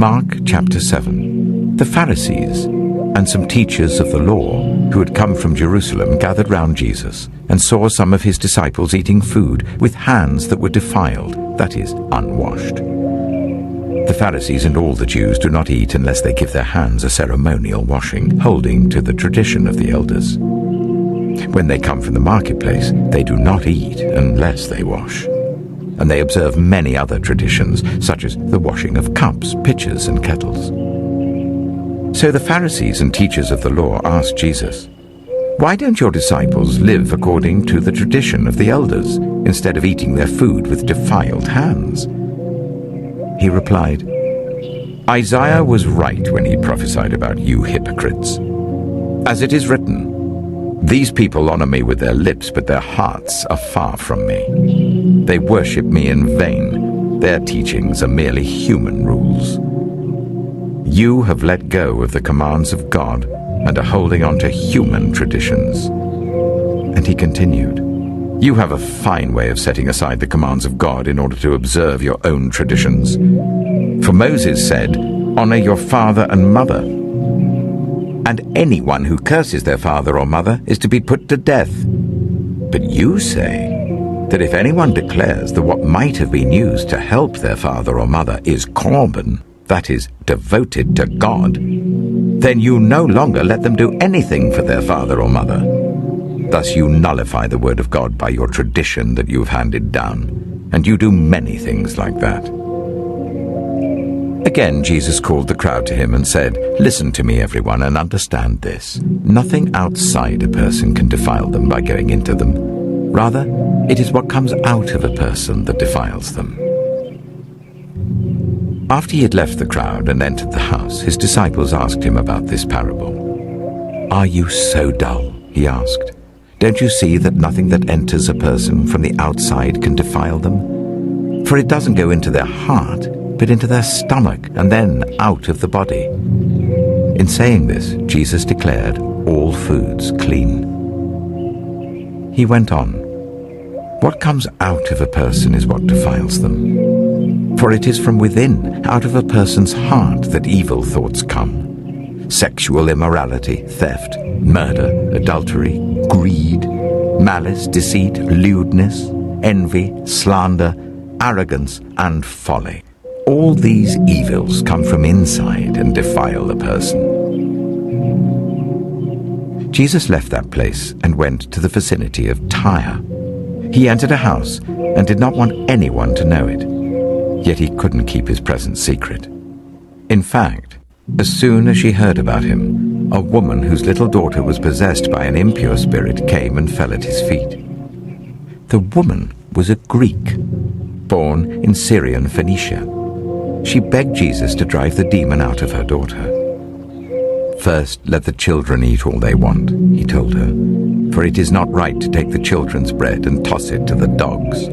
Mark chapter 7. The Pharisees and some teachers of the law who had come from Jerusalem gathered round Jesus and saw some of his disciples eating food with hands that were defiled, that is, unwashed. The Pharisees and all the Jews do not eat unless they give their hands a ceremonial washing, holding to the tradition of the elders. When they come from the marketplace, they do not eat unless they wash. And they observe many other traditions, such as the washing of cups, pitchers, and kettles. So the Pharisees and teachers of the law asked Jesus, "Why don't your disciples live according to the tradition of the elders, instead of eating their food with defiled hands?" He replied, "Isaiah was right when he prophesied about you hypocrites. As it is written, 'These people honor me with their lips, but their hearts are far from me. They worship me in vain. Their teachings are merely human rules. You have let go of the commands of God and are holding on to human traditions." And he continued, "You have a fine way of setting aside the commands of God in order to observe your own traditions. For Moses said, 'Honor your father and mother,' and anyone who curses their father or mother is to be put to death. But you say that if anyone declares that what might have been used to help their father or mother is korban, that is, devoted to God, then you no longer let them do anything for their father or mother. Thus you nullify the word of God by your tradition that you've handed down, and you do many things like that." Again, Jesus called the crowd to him and said, "Listen to me, everyone, and understand this. Nothing outside a person can defile them by going into them. Rather, it is what comes out of a person that defiles them." After he had left the crowd and entered the house, his disciples asked him about this parable. "Are you so dull?" he asked. "Don't you see that nothing that enters a person from the outside can defile them? For it doesn't go into their heart, but into their stomach, and then out of the body." In saying this, Jesus declared all foods clean. He went on, "What comes out of a person is what defiles them. For it is from within, out of a person's heart, that evil thoughts come. Sexual immorality, theft, murder, adultery, greed, malice, deceit, lewdness, envy, slander, arrogance, and folly. All these evils come from inside and defile a person." Jesus left that place and went to the vicinity of Tyre. He entered a house and did not want anyone to know it, yet he couldn't keep his presence secret. In fact, as soon as she heard about him, a woman whose little daughter was possessed by an impure spirit came and fell at his feet. The woman was a Greek, born in Syrian Phoenicia. She begged Jesus to drive the demon out of her daughter. "First, let the children eat all they want," he told her, "for it is not right to take the children's bread and toss it to the dogs."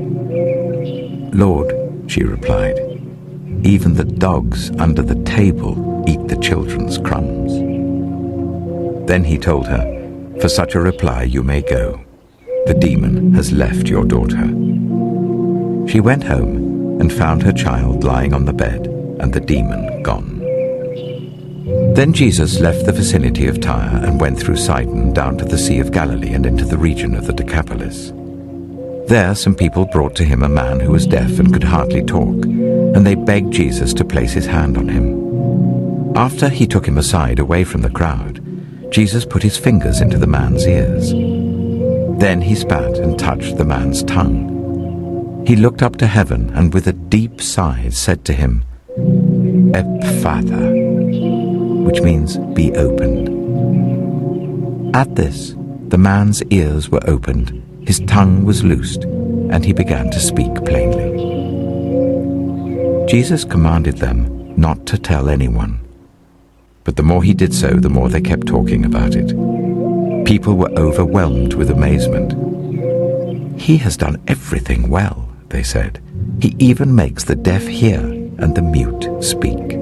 "Lord," she replied, "even the dogs under the table eat the children's crumbs." Then he told her, "For such a reply you may go. The demon has left your daughter." She went home and found her child lying on the bed and the demon gone. Then Jesus left the vicinity of Tyre and went through Sidon down to the Sea of Galilee and into the region of the Decapolis. There some people brought to him a man who was deaf and could hardly talk, and they begged Jesus to place his hand on him. After he took him aside away from the crowd, Jesus put his fingers into the man's ears. Then he spat and touched the man's tongue. He looked up to heaven and with a deep sigh said to him, "Ephphatha," which means "be opened." At this, the man's ears were opened, his tongue was loosed, and he began to speak plainly. Jesus commanded them not to tell anyone. But the more he did so, the more they kept talking about it. People were overwhelmed with amazement. "He has done everything well," they said. "He even makes the deaf hear and the mute speak."